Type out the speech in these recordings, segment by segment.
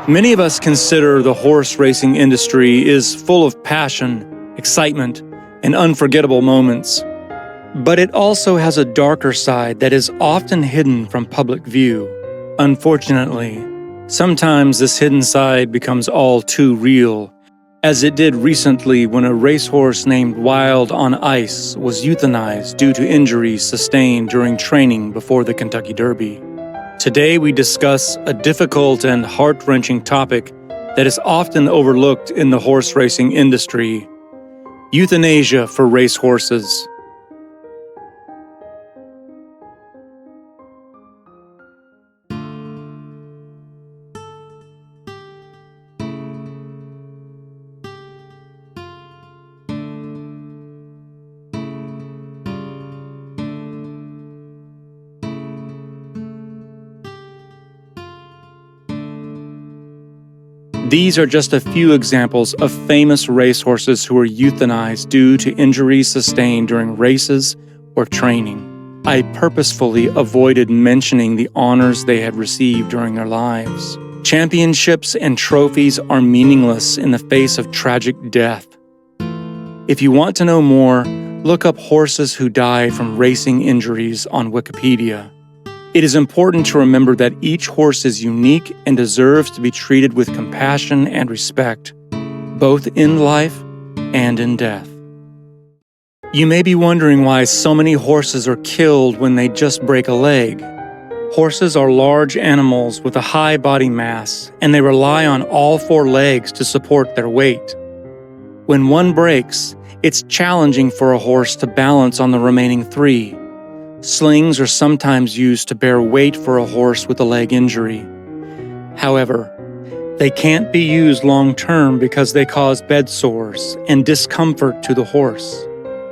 Many of us consider the horse racing industry is full of passion, excitement, and unforgettable moments. But it also has a darker side that is often hidden from public view. Unfortunately, sometimes this hidden side becomes all too real, as it did recently when a racehorse named Wild on Ice was euthanized due to injuries sustained during training before the Kentucky Derby. Today we discuss a difficult and heart-wrenching topic that is often overlooked in the horse racing industry: euthanasia for racehorses. These are just a few examples of famous racehorses who were euthanized due to injuries sustained during races or training. I purposefully avoided mentioning the honors they had received during their lives. Championships and trophies are meaningless in the face of tragic death. If you want to know more, look up horses who died from racing injuries on Wikipedia. It is important to remember that each horse is unique and deserves to be treated with compassion and respect, both in life and in death. You may be wondering why so many horses are killed when they just break a leg. Horses are large animals with a high body mass, and they rely on all four legs to support their weight. When one breaks, it's challenging for a horse to balance on the remaining three. Slings are sometimes used to bear weight for a horse with a leg injury. However, they can't be used long-term because they cause bed sores and discomfort to the horse.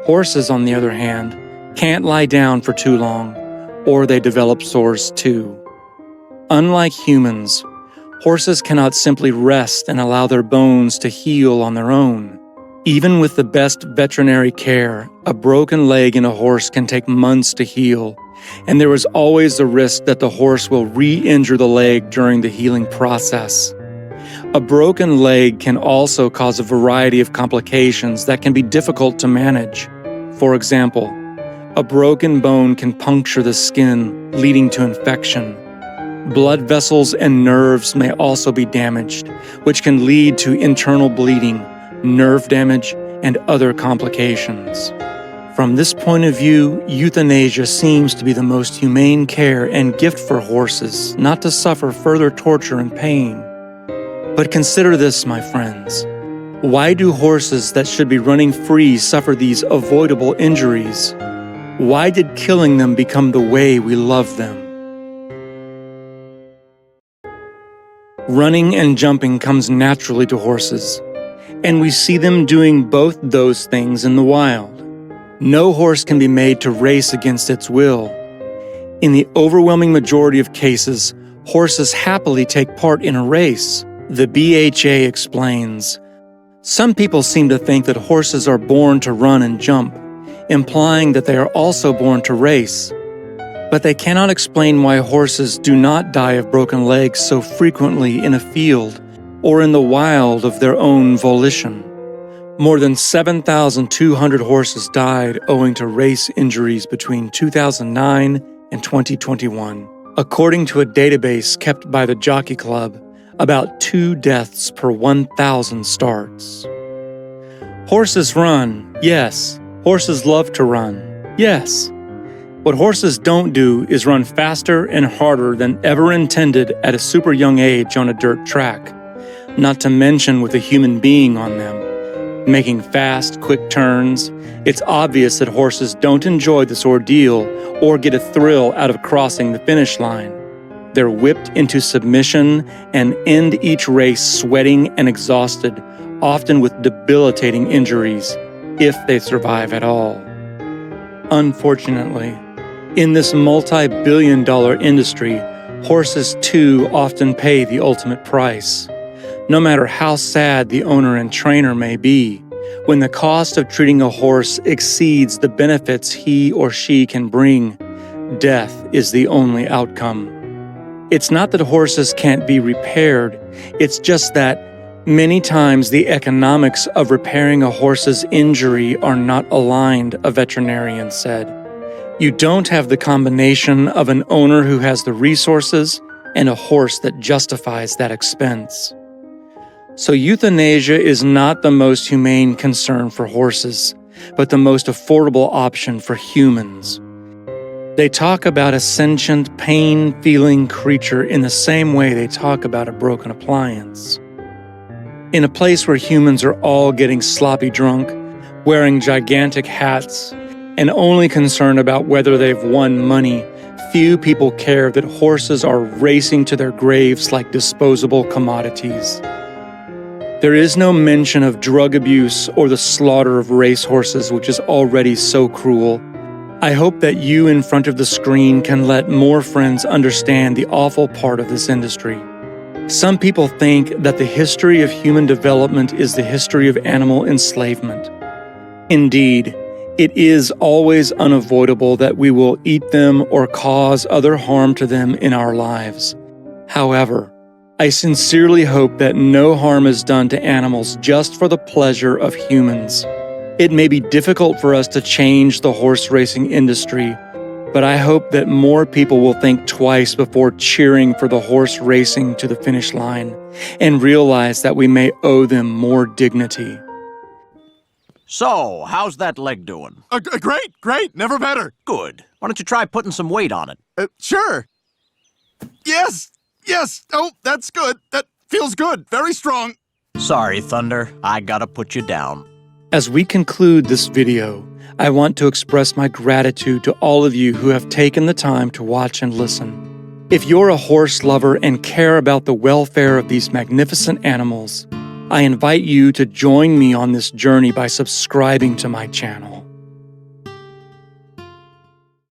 Horses, on the other hand, can't lie down for too long, or they develop sores too. Unlike humans, horses cannot simply rest and allow their bones to heal on their own. Even with the best veterinary care, a broken leg in a horse can take months to heal, and there is always the risk that the horse will re-injure the leg during the healing process. A broken leg can also cause a variety of complications that can be difficult to manage. For example, a broken bone can puncture the skin, leading to infection. Blood vessels and nerves may also be damaged, which can lead to internal bleeding, nerve damage, and other complications. From this point of view, euthanasia seems to be the most humane care and gift for horses, not to suffer further torture and pain. But consider this, my friends. Why do horses that should be running free suffer these avoidable injuries? Why did killing them become the way we love them? Running and jumping comes naturally to horses, and we see them doing both those things in the wild. No horse can be made to race against its will. In the overwhelming majority of cases, horses happily take part in a race. The BHA explains, "Some people seem to think that horses are born to run and jump, implying that they are also born to race. But they cannot explain why horses do not die of broken legs so frequently in a field or in the wild of their own volition. More than 7,200 horses died owing to race injuries between 2009 and 2021. According to a database kept by the Jockey Club, about 2 deaths per 1,000 starts. Horses run, yes. Horses love to run, yes. What horses don't do is run faster and harder than ever intended at a super young age on a dirt track, not to mention with a human being on them. Making fast, quick turns, it's obvious that horses don't enjoy this ordeal or get a thrill out of crossing the finish line. They're whipped into submission and end each race sweating and exhausted, often with debilitating injuries, if they survive at all. Unfortunately, in this multi-billion-dollar industry, horses too often pay the ultimate price. No matter how sad the owner and trainer may be, when the cost of treating a horse exceeds the benefits he or she can bring, death is the only outcome. It's not that horses can't be repaired, It's just that many times the economics of repairing a horse's injury are not aligned, a veterinarian said. You don't have the combination of an owner who has the resources and a horse that justifies that expense. So euthanasia is not the most humane concern for horses, but the most affordable option for humans. They talk about a sentient, pain-feeling creature in the same way they talk about a broken appliance. In a place where humans are all getting sloppy drunk, wearing gigantic hats, and only concerned about whether they've won money, few people care that horses are racing to their graves like disposable commodities. There is no mention of drug abuse or the slaughter of racehorses, which is already so cruel. I hope that you in front of the screen can let more friends understand the awful part of this industry. Some people think that the history of human development is the history of animal enslavement. Indeed, it is always unavoidable that we will eat them or cause other harm to them in our lives. However, I sincerely hope that no harm is done to animals just for the pleasure of humans. It may be difficult for us to change the horse racing industry, but I hope that more people will think twice before cheering for the horse racing to the finish line and realize that we may owe them more dignity. So, how's that leg doing? Great, never better. Good. Why don't you try putting some weight on it? Sure. Yes, oh, that's good. That feels good, very strong. Sorry, Thunder, I gotta put you down. As we conclude this video, I want to express my gratitude to all of you who have taken the time to watch and listen. If you're a horse lover and care about the welfare of these magnificent animals, I invite you to join me on this journey by subscribing to my channel.